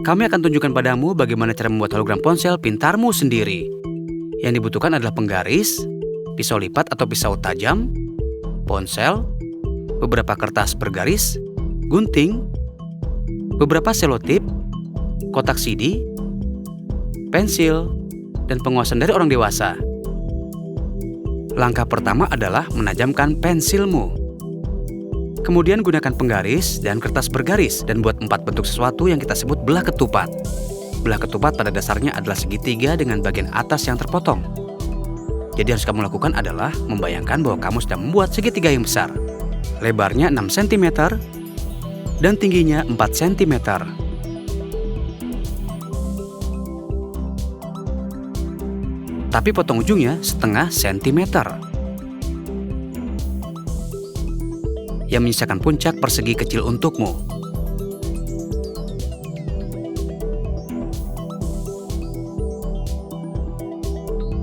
Kami akan tunjukkan padamu bagaimana cara membuat hologram ponsel pintarmu sendiri. Yang dibutuhkan adalah penggaris, pisau lipat atau pisau tajam, ponsel, beberapa kertas bergaris, gunting, beberapa selotip, kotak CD, pensil, dan penguasaan dari orang dewasa. Langkah pertama adalah menajamkan pensilmu. Kemudian gunakan penggaris dan kertas bergaris dan buat 4 bentuk sesuatu yang kita sebut belah ketupat. Belah ketupat pada dasarnya adalah segitiga dengan bagian atas yang terpotong. Jadi yang harus kamu lakukan adalah membayangkan bahwa kamu sedang membuat segitiga yang besar. Lebarnya 6 cm dan tingginya 4 cm. Tapi potong ujungnya setengah sentimeter. Yang menyisakan puncak persegi kecil untukmu.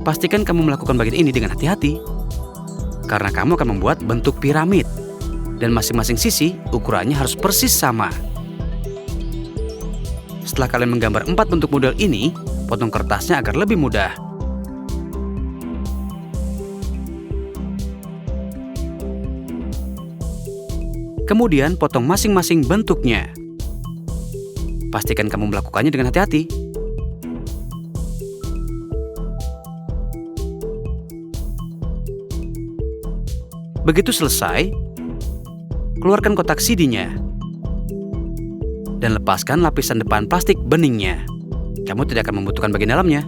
Pastikan kamu melakukan bagian ini dengan hati-hati, karena kamu akan membuat bentuk piramid, dan masing-masing sisi ukurannya harus persis sama. Setelah kalian menggambar 4 bentuk model ini, potong kertasnya agar lebih mudah. Kemudian potong masing-masing bentuknya. Pastikan kamu melakukannya dengan hati-hati. Begitu selesai, keluarkan kotak CD-nya dan lepaskan lapisan depan plastik beningnya. Kamu tidak akan membutuhkan bagian dalamnya.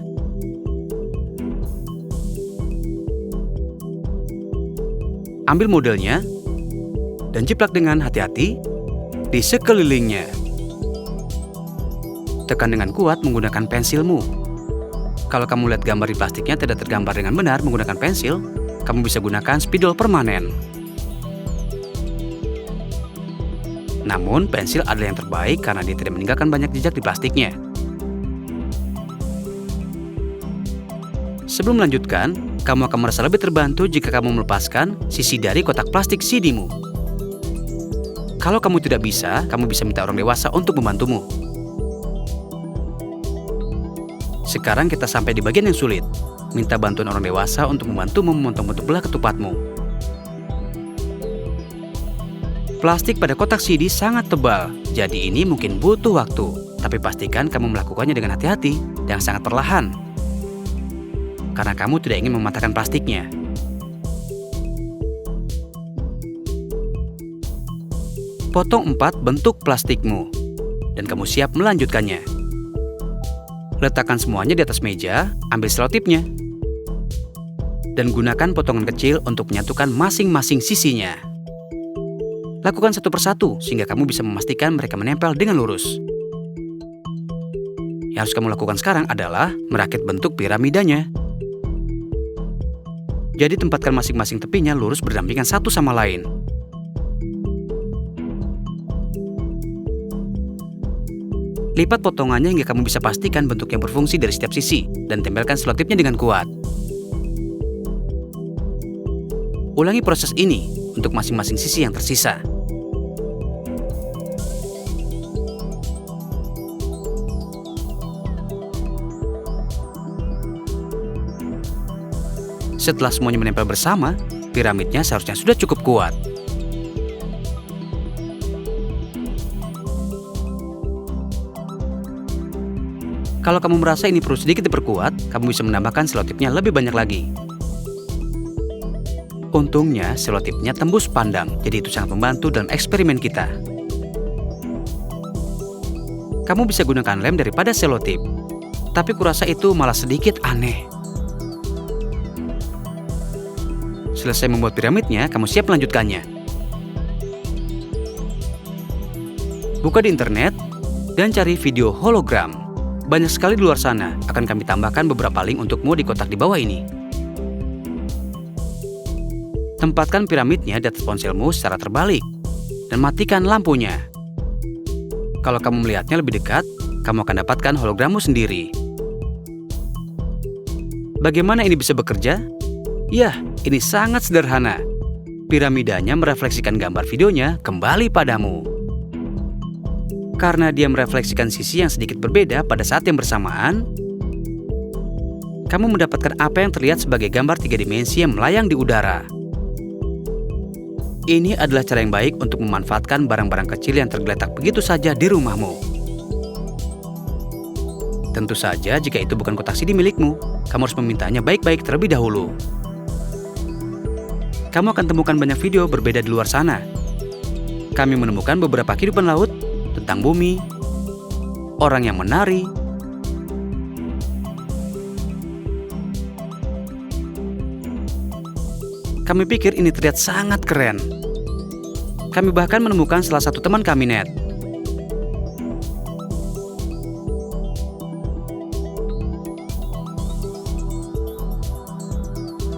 Ambil modelnya dan jiplak dengan hati-hati di sekelilingnya. Tekan dengan kuat menggunakan pensilmu. Kalau kamu lihat gambar di plastiknya tidak tergambar dengan benar menggunakan pensil, kamu bisa gunakan spidol permanen. Namun, pensil adalah yang terbaik karena dia tidak meninggalkan banyak jejak di plastiknya. Sebelum melanjutkan, kamu akan merasa lebih terbantu jika kamu melepaskan sisi dari kotak plastik CD-mu. Kalau kamu tidak bisa, kamu bisa minta orang dewasa untuk membantumu. Sekarang kita sampai di bagian yang sulit. Minta bantuan orang dewasa untuk membantumu memotong bentuk belah ketupatmu. Plastik pada kotak CD sangat tebal, jadi ini mungkin butuh waktu. Tapi pastikan kamu melakukannya dengan hati-hati dan sangat perlahan. Karena kamu tidak ingin mematahkan plastiknya. Potong 4 bentuk plastikmu, dan kamu siap melanjutkannya. Letakkan semuanya di atas meja, ambil selotipnya, dan gunakan potongan kecil untuk menyatukan masing-masing sisinya. Lakukan satu persatu, sehingga kamu bisa memastikan mereka menempel dengan lurus. Yang harus kamu lakukan sekarang adalah merakit bentuk piramidanya. Jadi tempatkan masing-masing tepinya lurus berdampingan satu sama lain. Lipat potongannya hingga kamu bisa pastikan bentuk yang berfungsi dari setiap sisi dan tempelkan selotipnya dengan kuat. Ulangi proses ini untuk masing-masing sisi yang tersisa. Setelah semuanya menempel bersama, piramidnya seharusnya sudah cukup kuat. Kalau kamu merasa ini perlu sedikit diperkuat, kamu bisa menambahkan selotipnya lebih banyak lagi. Untungnya, selotipnya tembus pandang, jadi itu sangat membantu dalam eksperimen kita. Kamu bisa gunakan lem daripada selotip, tapi kurasa itu malah sedikit aneh. Selesai membuat piramidnya, kamu siap melanjutkannya. Buka di internet dan cari video hologram. Banyak sekali di luar sana. Akan kami tambahkan beberapa link untukmu di kotak di bawah ini. Tempatkan piramidnya di atas ponselmu secara terbalik dan matikan lampunya. Kalau kamu melihatnya lebih dekat, kamu akan dapatkan hologrammu sendiri. Bagaimana ini bisa bekerja? Ya, ini sangat sederhana. Piramidanya merefleksikan gambar videonya kembali padamu. Karena dia merefleksikan sisi yang sedikit berbeda pada saat yang bersamaan, kamu mendapatkan apa yang terlihat sebagai gambar 3 dimensi yang melayang di udara. Ini adalah cara yang baik untuk memanfaatkan barang-barang kecil yang tergeletak begitu saja di rumahmu. Tentu saja jika itu bukan kotak CD milikmu, kamu harus memintanya baik-baik terlebih dahulu. Kamu akan temukan banyak video berbeda di luar sana. Kami menemukan beberapa kehidupan laut, tentang bumi, orang yang menari, kami pikir ini terlihat sangat keren. Kami bahkan menemukan salah satu teman kami, Ned.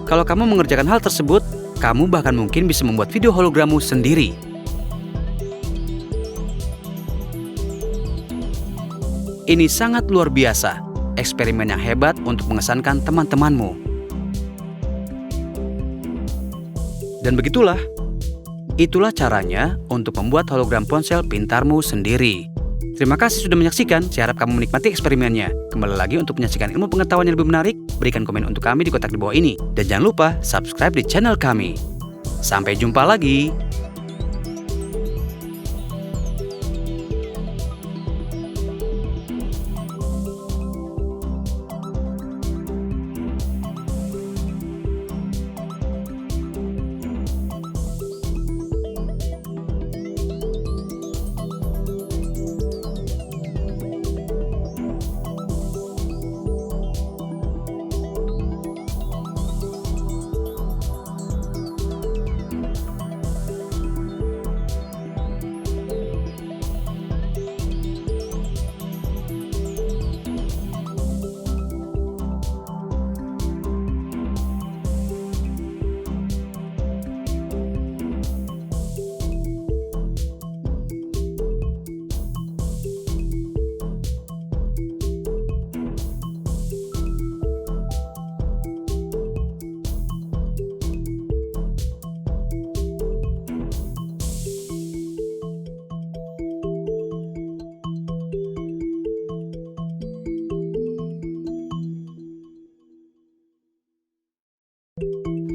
Kalau kamu mengerjakan hal tersebut, kamu bahkan mungkin bisa membuat video hologrammu sendiri. Ini sangat luar biasa, eksperimen yang hebat untuk mengesankan teman-temanmu. Dan begitulah, itulah caranya untuk membuat hologram ponsel pintarmu sendiri. Terima kasih sudah menyaksikan, saya harap kamu menikmati eksperimennya. Kembali lagi untuk menyaksikan ilmu pengetahuan yang lebih menarik, berikan komen untuk kami di kotak di bawah ini. Dan jangan lupa subscribe di channel kami. Sampai jumpa lagi!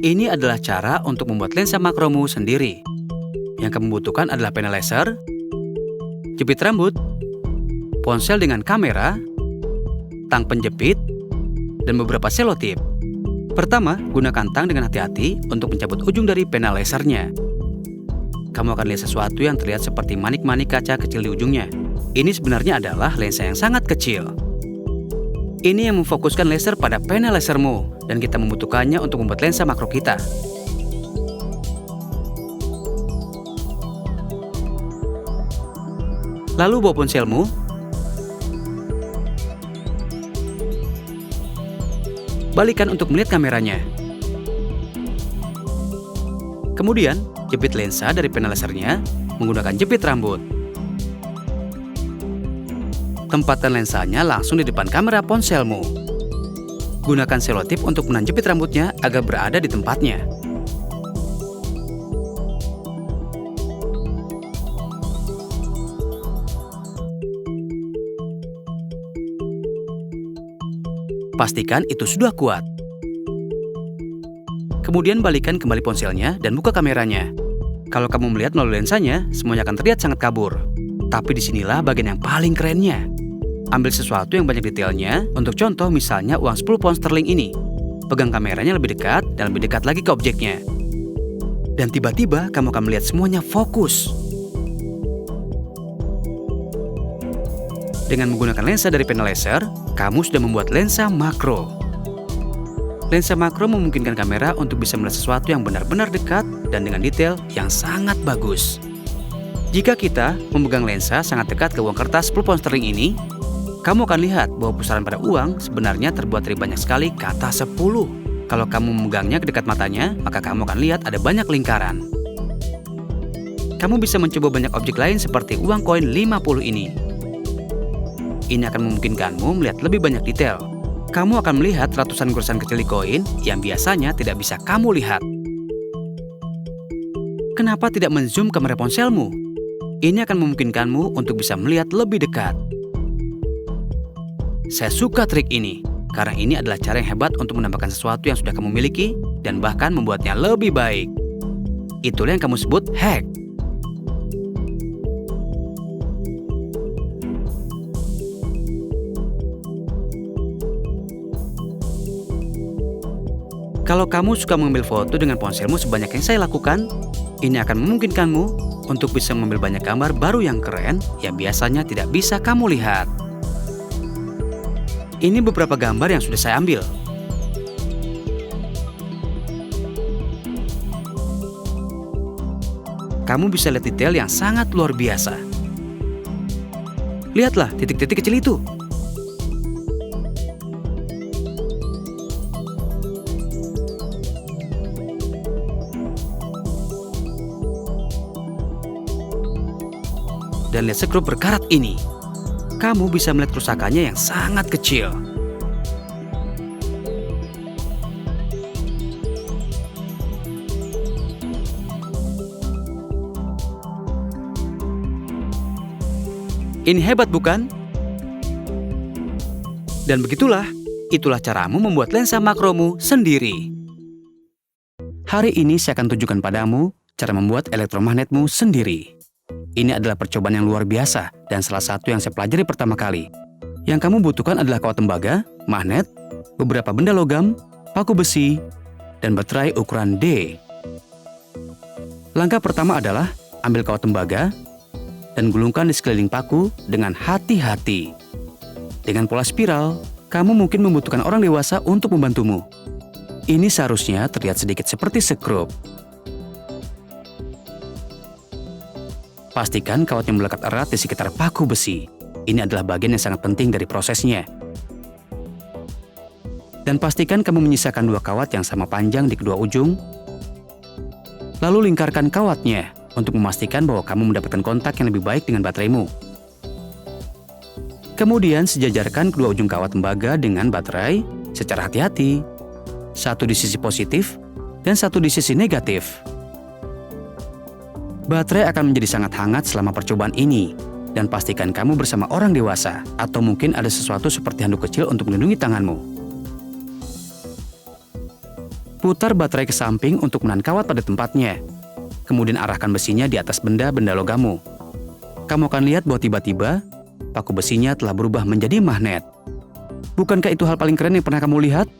Ini adalah cara untuk membuat lensa makromu sendiri. Yang kamu butuhkan adalah pena laser, jepit rambut, ponsel dengan kamera, tang penjepit, dan beberapa selotip. Pertama, gunakan tang dengan hati-hati untuk mencabut ujung dari pena lasernya. Kamu akan lihat sesuatu yang terlihat seperti manik-manik kaca kecil di ujungnya. Ini sebenarnya adalah lensa yang sangat kecil. Ini yang memfokuskan laser pada pena lasermu, dan kita membutuhkannya untuk membuat lensa makro kita. Lalu bawa ponselmu, balikan untuk melihat kameranya. Kemudian, jepit lensa dari pena lasernya menggunakan jepit rambut. Tempatkan lensanya langsung di depan kamera ponselmu. Gunakan selotip untuk menahan jepit rambutnya agar berada di tempatnya. Pastikan itu sudah kuat. Kemudian balikan kembali ponselnya dan buka kameranya. Kalau kamu melihat melalui lensanya, semuanya akan terlihat sangat kabur. Tapi disinilah bagian yang paling kerennya. Ambil sesuatu yang banyak detailnya, untuk contoh misalnya uang 10 pound sterling ini. Pegang kameranya lebih dekat dan lebih dekat lagi ke objeknya. Dan tiba-tiba kamu akan melihat semuanya fokus. Dengan menggunakan lensa dari pena laser, kamu sudah membuat lensa makro. Lensa makro memungkinkan kamera untuk bisa melihat sesuatu yang benar-benar dekat dan dengan detail yang sangat bagus. Jika kita memegang lensa sangat dekat ke uang kertas 10 pound sterling ini, kamu akan lihat bahwa pusaran pada uang sebenarnya terbuat dari banyak sekali kata 10. Kalau kamu memegangnya ke dekat matanya, maka kamu akan lihat ada banyak lingkaran. Kamu bisa mencoba banyak objek lain seperti uang koin 50 ini. Ini akan memungkinkanmu melihat lebih banyak detail. Kamu akan melihat ratusan goresan kecil di koin yang biasanya tidak bisa kamu lihat. Kenapa tidak menzoom kamera ponselmu? Ini akan memungkinkanmu untuk bisa melihat lebih dekat. Saya suka trik ini, karena ini adalah cara yang hebat untuk menambahkan sesuatu yang sudah kamu miliki dan bahkan membuatnya lebih baik. Itulah yang kamu sebut hack. Kalau kamu suka mengambil foto dengan ponselmu sebanyak yang saya lakukan, ini akan memungkinkanmu untuk bisa mengambil banyak gambar baru yang keren yang biasanya tidak bisa kamu lihat. Ini beberapa gambar yang sudah saya ambil. Kamu bisa lihat detail yang sangat luar biasa. Lihatlah titik-titik kecil itu. Dan lihat sekrup berkarat ini. Kamu bisa melihat kerusakannya yang sangat kecil. Ini hebat bukan? Dan itulah caramu membuat lensa makromu sendiri. Hari ini saya akan tunjukkan padamu cara membuat elektromagnetmu sendiri. Ini adalah percobaan yang luar biasa dan salah satu yang saya pelajari pertama kali. Yang kamu butuhkan adalah kawat tembaga, magnet, beberapa benda logam, paku besi, dan baterai ukuran D. Langkah pertama adalah ambil kawat tembaga dan gulungkan di sekeliling paku dengan hati-hati. Dengan pola spiral, kamu mungkin membutuhkan orang dewasa untuk membantumu. Ini seharusnya terlihat sedikit seperti sekrup. Pastikan kawatnya melekat erat di sekitar paku besi. Ini adalah bagian yang sangat penting dari prosesnya. Dan pastikan kamu menyisakan 2 kawat yang sama panjang di kedua ujung. Lalu lingkarkan kawatnya untuk memastikan bahwa kamu mendapatkan kontak yang lebih baik dengan bateraimu. Kemudian sejajarkan kedua ujung kawat tembaga dengan baterai secara hati-hati. Satu di sisi positif dan satu di sisi negatif. Baterai akan menjadi sangat hangat selama percobaan ini, dan pastikan kamu bersama orang dewasa, atau mungkin ada sesuatu seperti handuk kecil untuk melindungi tanganmu. Putar baterai ke samping untuk menahan kawat pada tempatnya. Kemudian arahkan besinya di atas benda-benda logammu. Kamu akan lihat bahwa tiba-tiba, paku besinya telah berubah menjadi magnet. Bukankah itu hal paling keren yang pernah kamu lihat?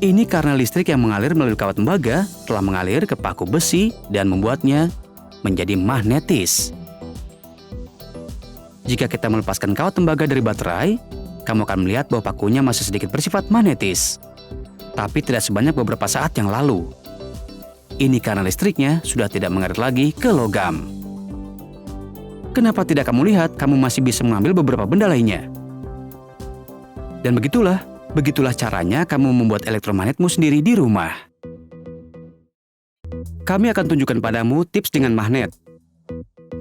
Ini karena listrik yang mengalir melalui kawat tembaga telah mengalir ke paku besi dan membuatnya menjadi magnetis. Jika kita melepaskan kawat tembaga dari baterai, kamu akan melihat bahwa pakunya masih sedikit bersifat magnetis. Tapi tidak sebanyak beberapa saat yang lalu. Ini karena listriknya sudah tidak mengalir lagi ke logam. Kenapa tidak kamu lihat kamu masih bisa mengambil beberapa benda lainnya? Dan begitulah caranya kamu membuat elektromagnetmu sendiri di rumah. Kami akan tunjukkan padamu tips dengan magnet.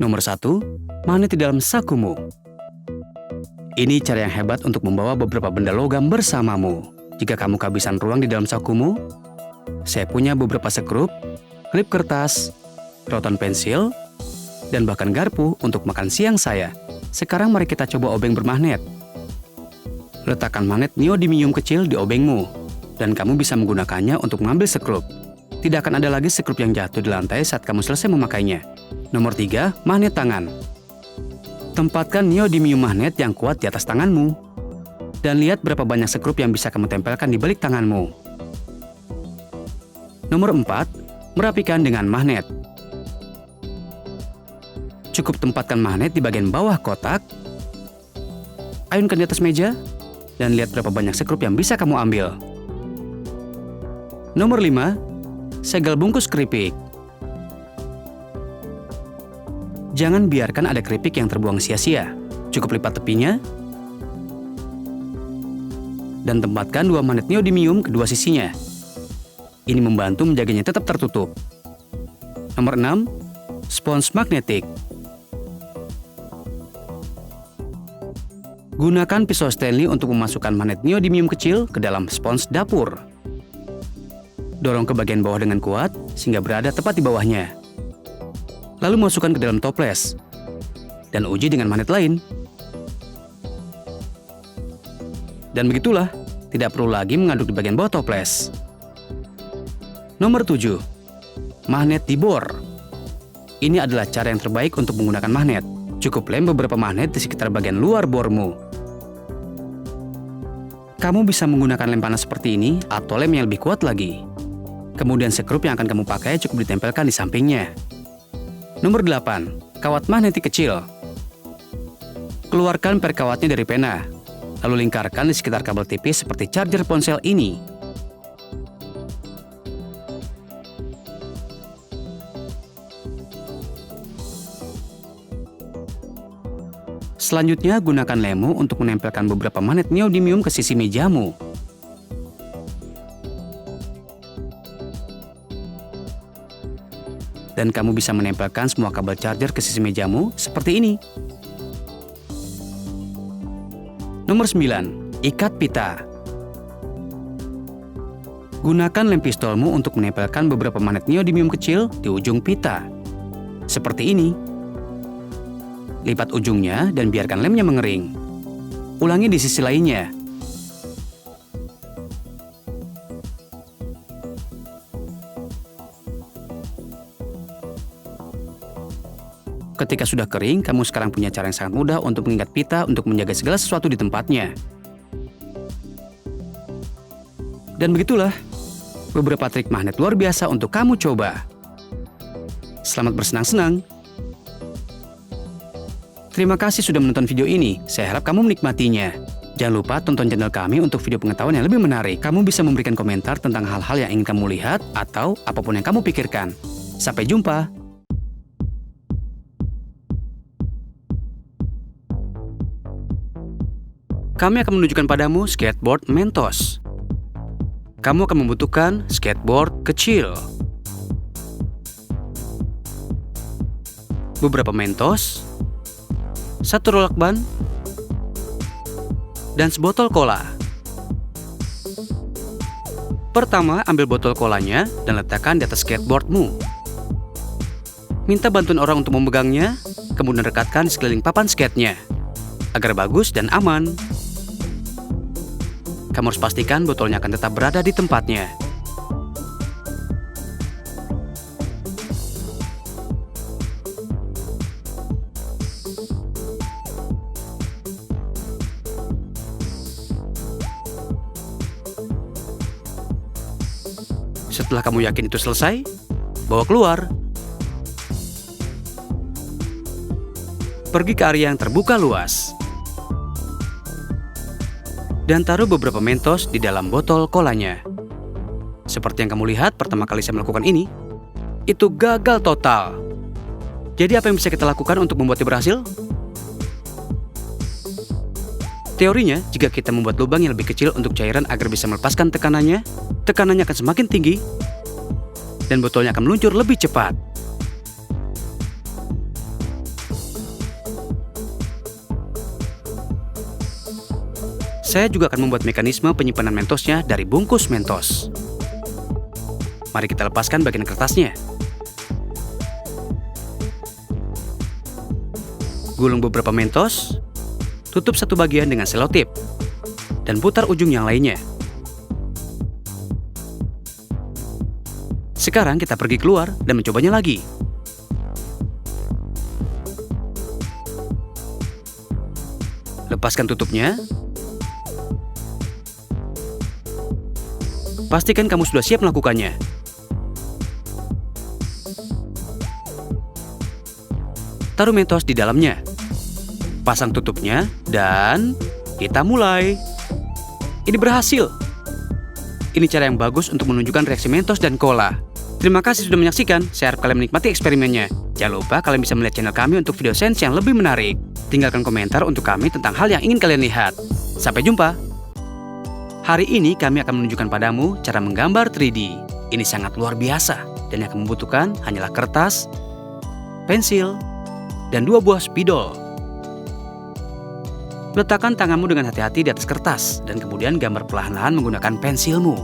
Nomor 1, magnet di dalam sakumu. Ini cara yang hebat untuk membawa beberapa benda logam bersamamu. Jika kamu kehabisan ruang di dalam sakumu, saya punya beberapa sekrup, klip kertas, rotan pensil, dan bahkan garpu untuk makan siang saya. Sekarang mari kita coba obeng bermagnet. Letakkan magnet neodymium kecil di obengmu, dan kamu bisa menggunakannya untuk mengambil sekrup. Tidak akan ada lagi sekrup yang jatuh di lantai saat kamu selesai memakainya. Nomor 3, magnet tangan. Tempatkan neodymium magnet yang kuat di atas tanganmu. Dan lihat berapa banyak sekrup yang bisa kamu tempelkan di balik tanganmu. Nomor 4, merapikan dengan magnet. Cukup tempatkan magnet di bagian bawah kotak. Ayunkan di atas meja. Dan lihat berapa banyak sekrup yang bisa kamu ambil. Nomor 5, segel bungkus keripik. Jangan biarkan ada keripik yang terbuang sia-sia. Cukup lipat tepinya. Dan tempatkan 2 magnet neodymium kedua sisinya. Ini membantu menjaganya tetap tertutup. Nomor 6, spons magnetik. Gunakan pisau Stanley untuk memasukkan magnet neodymium kecil ke dalam spons dapur. Dorong ke bagian bawah dengan kuat, sehingga berada tepat di bawahnya. Lalu masukkan ke dalam toples. Dan uji dengan magnet lain. Dan begitulah, tidak perlu lagi mengaduk di bagian bawah toples. Nomor 7. Magnet di bor. Ini adalah cara yang terbaik untuk menggunakan magnet. Cukup lem beberapa magnet di sekitar bagian luar bormu. Kamu bisa menggunakan lem panas seperti ini atau lem yang lebih kuat lagi. Kemudian sekrup yang akan kamu pakai cukup ditempelkan di sampingnya. Nomor 8. Kawat magnetik kecil. Keluarkan per kawatnya dari pena, lalu lingkarkan di sekitar kabel tipis seperti charger ponsel ini. Selanjutnya, gunakan lemu untuk menempelkan beberapa magnet neodymium ke sisi mejamu. Dan kamu bisa menempelkan semua kabel charger ke sisi mejamu seperti ini. Nomor 9. Ikat pita. Gunakan lem pistolmu untuk menempelkan beberapa magnet neodymium kecil di ujung pita. Seperti ini. Lipat ujungnya dan biarkan lemnya mengering. Ulangi di sisi lainnya. Ketika sudah kering, kamu sekarang punya cara yang sangat mudah untuk mengikat pita untuk menjaga segala sesuatu di tempatnya. Dan begitulah, beberapa trik magnet luar biasa untuk kamu coba. Selamat bersenang-senang. Terima kasih sudah menonton video ini. Saya harap kamu menikmatinya. Jangan lupa tonton channel kami untuk video pengetahuan yang lebih menarik. Kamu bisa memberikan komentar tentang hal-hal yang ingin kamu lihat atau apapun yang kamu pikirkan. Sampai jumpa. Kami akan menunjukkan padamu skateboard Mentos. Kamu akan membutuhkan skateboard kecil, beberapa Mentos, satu rolak ban, dan sebotol cola. Pertama, ambil botol kolanya dan letakkan di atas skateboardmu. Minta bantuan orang untuk memegangnya, kemudian rekatkan di sekeliling papan skate-nya, agar bagus dan aman. Kamu harus pastikan botolnya akan tetap berada di tempatnya. Setelah kamu yakin itu selesai, bawa keluar. Pergi ke area yang terbuka luas. Dan taruh beberapa Mentos di dalam botol kolanya. Seperti yang kamu lihat pertama kali saya melakukan ini, itu gagal total. Jadi apa yang bisa kita lakukan untuk membuatnya berhasil? Teorinya, jika kita membuat lubang yang lebih kecil untuk cairan agar bisa melepaskan tekanannya akan semakin tinggi, dan botolnya akan meluncur lebih cepat. Saya juga akan membuat mekanisme penyimpanan Mentosnya dari bungkus Mentos. Mari kita lepaskan bagian kertasnya. Gulung beberapa Mentos, tutup satu bagian dengan selotip, dan putar ujung yang lainnya. Sekarang kita pergi keluar dan mencobanya lagi. Lepaskan tutupnya. Pastikan kamu sudah siap melakukannya. Taruh Mentos di dalamnya. Pasang tutupnya dan kita mulai. Ini berhasil. Ini cara yang bagus untuk menunjukkan reaksi Mentos dan cola. Terima kasih sudah menyaksikan. Saya harap kalian menikmati eksperimennya. Jangan lupa kalian bisa melihat channel kami untuk video sains yang lebih menarik. Tinggalkan komentar untuk kami tentang hal yang ingin kalian lihat. Sampai jumpa. Hari ini kami akan menunjukkan padamu cara menggambar 3D. Ini sangat luar biasa dan yang kamu butuhkan hanyalah kertas, pensil, dan 2 buah spidol. Letakkan tanganmu dengan hati-hati di atas kertas dan kemudian gambar perlahan-lahan menggunakan pensilmu.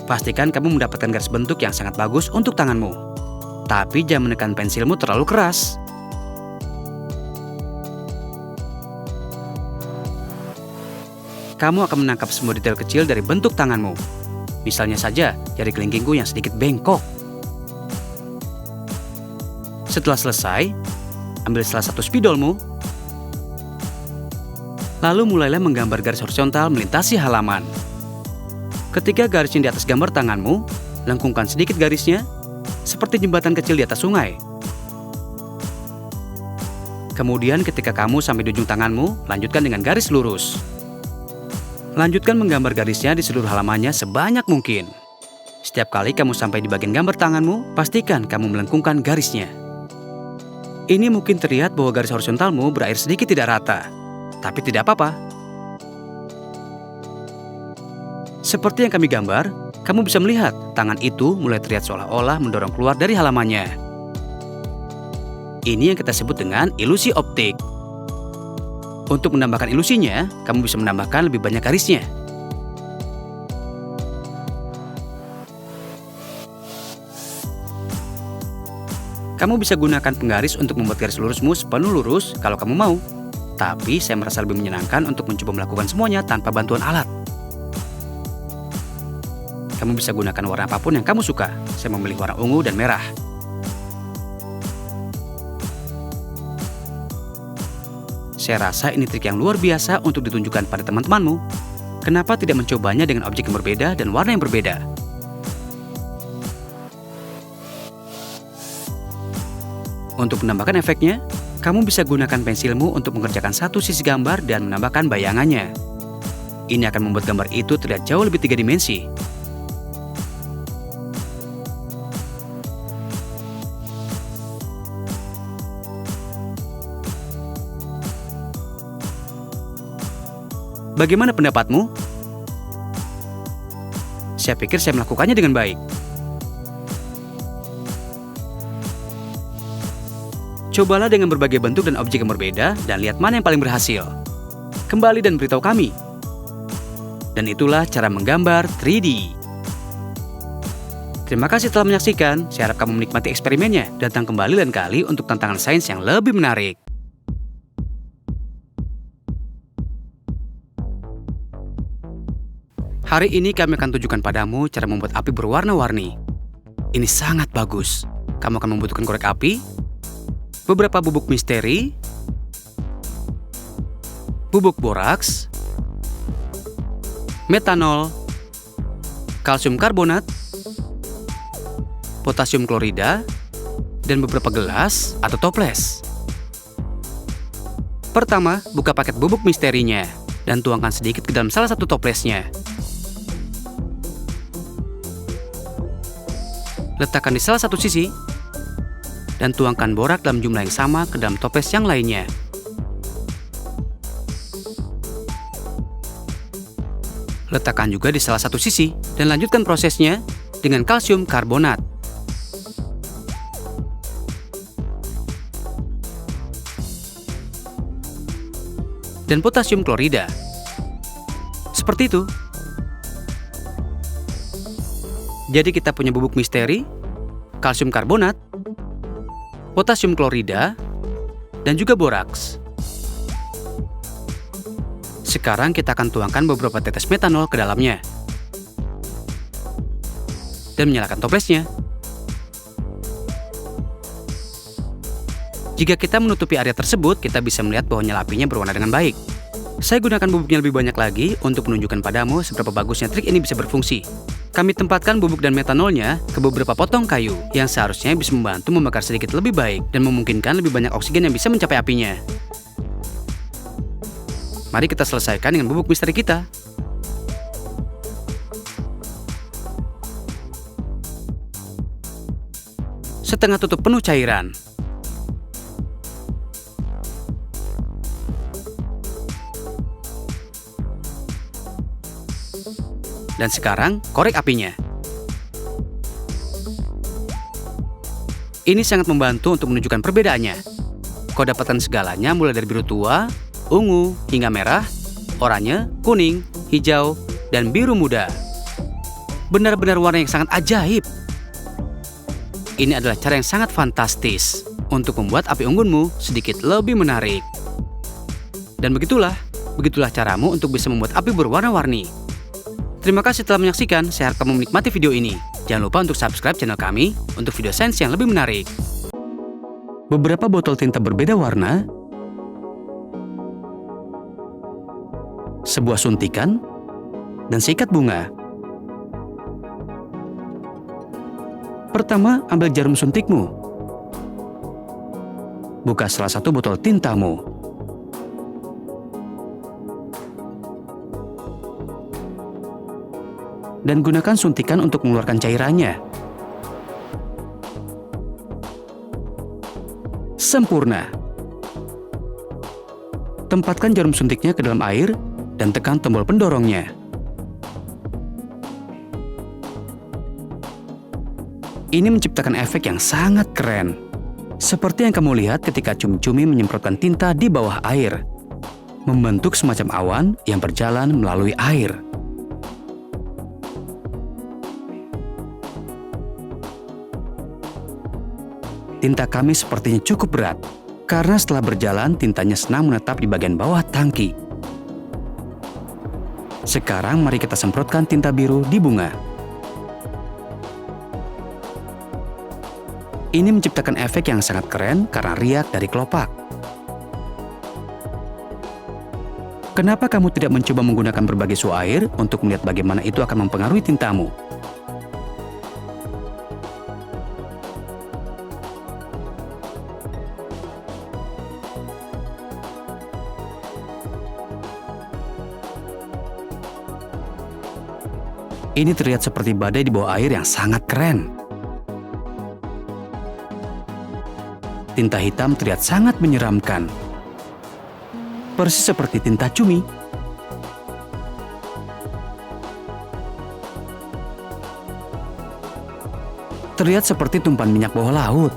Pastikan kamu mendapatkan garis bentuk yang sangat bagus untuk tanganmu. Tapi jangan menekan pensilmu terlalu keras. Kamu akan menangkap semua detail kecil dari bentuk tanganmu. Misalnya saja, jari kelingkingku yang sedikit bengkok. Setelah selesai, ambil salah satu spidolmu. Lalu mulailah menggambar garis horizontal melintasi halaman. Ketika garisnya di atas gambar tanganmu, lengkungkan sedikit garisnya, seperti jembatan kecil di atas sungai. Kemudian ketika kamu sampai di ujung tanganmu, lanjutkan dengan garis lurus. Lanjutkan menggambar garisnya di seluruh halamannya sebanyak mungkin. Setiap kali kamu sampai di bagian gambar tanganmu, pastikan kamu melengkungkan garisnya. Ini mungkin terlihat bahwa garis horizontalmu berakhir sedikit tidak rata, tapi tidak apa-apa. Seperti yang kami gambar, kamu bisa melihat tangan itu mulai terlihat seolah-olah mendorong keluar dari halamannya. Ini yang kita sebut dengan ilusi optik. Untuk menambahkan ilusinya, kamu bisa menambahkan lebih banyak garisnya. Kamu bisa gunakan penggaris untuk membuat garis lurusmu sepenuh lurus kalau kamu mau. Tapi saya merasa lebih menyenangkan untuk mencoba melakukan semuanya tanpa bantuan alat. Kamu bisa gunakan warna apapun yang kamu suka. Saya memilih warna ungu dan merah. Saya rasa ini trik yang luar biasa untuk ditunjukkan pada teman-temanmu. Kenapa tidak mencobanya dengan objek yang berbeda dan warna yang berbeda? Untuk menambahkan efeknya, kamu bisa gunakan pensilmu untuk mengerjakan satu sisi gambar dan menambahkan bayangannya. Ini akan membuat gambar itu terlihat jauh lebih 3 dimensi. Bagaimana pendapatmu? Saya pikir saya melakukannya dengan baik. Cobalah dengan berbagai bentuk dan objek yang berbeda dan lihat mana yang paling berhasil. Kembali dan beritahu kami. Dan itulah cara menggambar 3D. Terima kasih telah menyaksikan. Saya harap kamu menikmati eksperimennya. Datang kembali lain kali untuk tantangan sains yang lebih menarik. Hari ini kami akan tunjukkan padamu cara membuat api berwarna-warni. Ini sangat bagus. Kamu akan membutuhkan korek api, beberapa bubuk misteri, bubuk boraks, metanol, kalsium karbonat, potasium klorida, dan beberapa gelas atau toples. Pertama, buka paket bubuk misterinya dan tuangkan sedikit ke dalam salah satu toplesnya. Letakkan di salah satu sisi dan tuangkan borak dalam jumlah yang sama ke dalam toples yang lainnya. Letakkan juga di salah satu sisi dan lanjutkan prosesnya dengan kalsium karbonat. Dan potasium klorida. Seperti itu. Jadi kita punya bubuk misteri, kalsium karbonat, potasium klorida, dan juga boraks. Sekarang kita akan tuangkan beberapa tetes metanol ke dalamnya. Dan menyalakan toplesnya. Jika kita menutupi area tersebut, kita bisa melihat bahwa nyala apinya berwarna dengan baik. Saya gunakan bubuknya lebih banyak lagi untuk menunjukkan padamu seberapa bagusnya trik ini bisa berfungsi. Kami tempatkan bubuk dan metanolnya ke beberapa potong kayu yang seharusnya bisa membantu membakar sedikit lebih baik dan memungkinkan lebih banyak oksigen yang bisa mencapai apinya. Mari kita selesaikan dengan bubuk misteri kita. Setengah tutup penuh cairan. Dan sekarang, korek apinya. Ini sangat membantu untuk menunjukkan perbedaannya. Kau dapatkan segalanya mulai dari biru tua, ungu, hingga merah, oranye, kuning, hijau, dan biru muda. Benar-benar warna yang sangat ajaib. Ini adalah cara yang sangat fantastis untuk membuat api unggunmu sedikit lebih menarik. Dan begitulah caramu untuk bisa membuat api berwarna-warni. Terima kasih telah menyaksikan. Saya harap kamu menikmati video ini. Jangan lupa untuk subscribe channel kami untuk video sains yang lebih menarik. Beberapa botol tinta berbeda warna, sebuah suntikan, dan seikat bunga. Pertama, ambil jarum suntikmu. Buka salah satu botol tintamu. Dan gunakan suntikan untuk mengeluarkan cairannya. Sempurna. Tempatkan jarum suntiknya ke dalam air dan tekan tombol pendorongnya. Ini menciptakan efek yang sangat keren. Seperti yang kamu lihat ketika cumi-cumi menyemprotkan tinta di bawah air, membentuk semacam awan yang berjalan melalui air. Tinta kami sepertinya cukup berat, karena setelah berjalan tintanya senang menetap di bagian bawah tangki. Sekarang mari kita semprotkan tinta biru di bunga. Ini menciptakan efek yang sangat keren karena riak dari kelopak. Kenapa kamu tidak mencoba menggunakan berbagai suhu air untuk melihat bagaimana itu akan mempengaruhi tintamu? Ini terlihat seperti badai di bawah air yang sangat keren. Tinta hitam terlihat sangat menyeramkan. Persis seperti tinta cumi. Terlihat seperti tumpahan minyak bawah laut.